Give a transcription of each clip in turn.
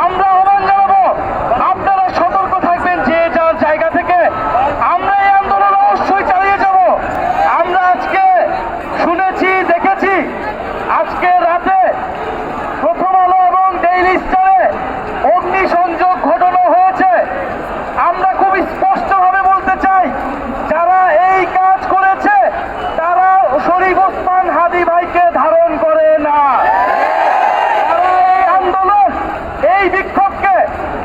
আমরা আহ্বান জানাবো, আপনারা সতর্ক থাকবেন যে যার জায়গা থেকে। আমরা এই আন্দোলন অবশ্যই চালিয়ে যাব। আমরা আজকে শুনেছি, দেখেছি, আজকে রাতে প্রথম আলো এবং ডেইলি স্টারে অগ্নিসংযোগ ঘটানো হয়েছে। আমরা খুব স্পষ্টভাবে বলতে চাই, যারা এই কাজ করেছে তারা শরীফ ওসমান হাদী ভাইকে ধারণ করে না। তারা এই আন্দোলন, এই বিক্ষোভকে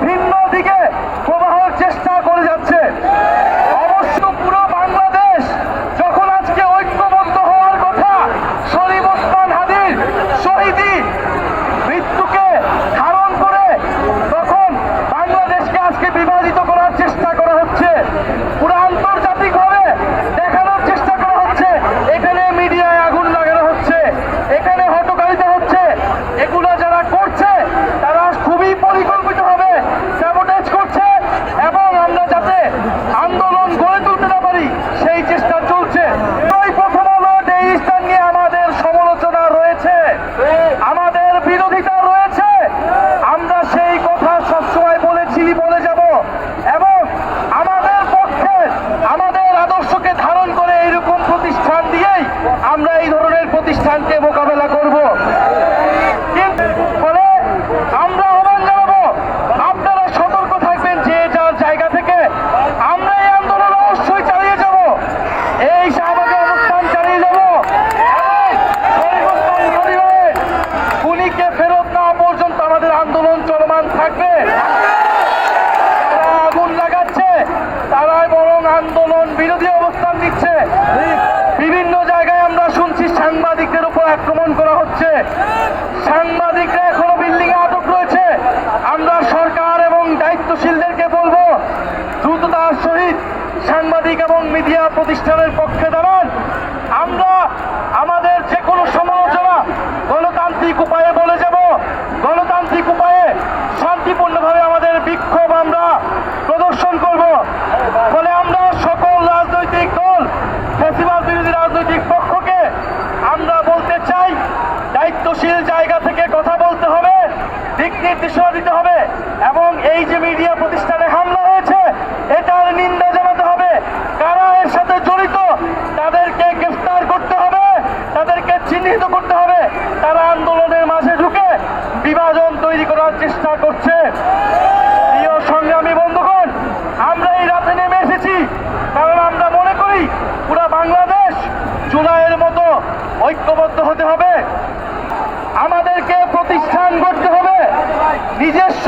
ভিন্ন দিকে প্রবাহের চেষ্টা করে যাচ্ছে। অবশ্য পুরো বাংলাদেশ যখন আজকে ঐক্যবদ্ধ হওয়ার কথা, শরীফ ওসমান হাদীর শহীদী মৃত্যুকে ধারণ করে, তখন বাংলাদেশকে আজকে বিভাজিত করার চেষ্টা করা হচ্ছে। পুরো আন্তর্জাতিকভাবে দেখানোর চেষ্টা করা হচ্ছে। এখানে মিডিয়ায় আগুন লাগানো হচ্ছে, এখানে হটকারিতা হচ্ছে। এগুলো যারা করছে তারা খুবই পরিকল্পিতভাবে স্যাবোটেজ করছে, এবং আমরা যাতে আন্দোলন গড়ে তুলতে না পারি সেই চেষ্টা চলছে। ওই প্রথম আলো ডেইলি স্টার নিয়ে আমাদের সমালোচনা রয়েছে, আমাদের বিরোধিতা রয়েছে। আমরা সেই কথা সবসময় বলেছি, বলে যাব, এবং আমাদের পক্ষে আমাদের আদর্শকে ধারণ করে এইরকম প্রতিষ্ঠান দিয়েই আমরা এই ধরনের প্রতিষ্ঠানকে মোকাবেলা করব। কিন্তু ফলে আমরা আহ্বান জানাবো, আপনারা সতর্ক থাকবেন যে যার জায়গা থেকে। আমরা এই আন্দোলন অবশ্যই চালিয়ে যাব, এই শাহবাগে অবস্থান চালিয়ে যাব, খুনিকে ফেরত না পর্যন্ত আমাদের আন্দোলন চলমান থাকবে। যারা আগুন লাগাচ্ছে তারাই বরং আন্দোলন বিরোধী অবস্থান নিচ্ছে। বিভিন্ন জায়গায় আমরা শুনছি সাংবাদিকদের উপর আক্রমণ করা হচ্ছে। সাংবাদিকরা এখনো বিল্ডিং এ আটক রয়েছে। আমরা সরকার এবং দায়িত্বশীলদেরকে বলবো, দ্রুততার সহিত সাংবাদিক এবং মিডিয়া প্রতিষ্ঠানের পক্ষে দাঁড়ান। আমরা আমাদের যে কোনো সমালোচনা গণতান্ত্রিক উপায়ে বলে যাব, গণতান্ত্রিক উপায়ে শান্তিপূর্ণভাবে আমাদের বিক্ষোভ আমরা প্রদর্শন করব। ফলে আমরা সকল রাজনৈতিক দল, ফ্যাসিবাদ বিরোধী রাজনৈতিক পক্ষকে আমরা বলতে চাই, দায়িত্বশীল জায়গা থেকে কথা বলতে হবে, দিক নির্দেশনা দিতে হবে, এবং এই যে মিডিয়া প্রতিষ্ঠানে হামলা হয়েছে এটার নিন্দা জানাতে হবে। কারা এর সাথে জড়িত তাদেরকে গ্রেফতার করতে হবে, তাদেরকে চিহ্নিত করতে হবে। তারা আন্দোলনের মাঝে ঢুকে বিভাজন তৈরি করার চেষ্টা করছে। প্রিয় সংগ্রামী বন্ধুগণ, আমরা এই রাতে নেমে এসেছি কারণ আমরা মনে করি পুরা বাংলাদেশ জুলাইয়ের মতো ঐক্যবদ্ধ হতে হবে। আমাদেরকে প্রতিষ্ঠান গড়তে হবে, নিজস্ব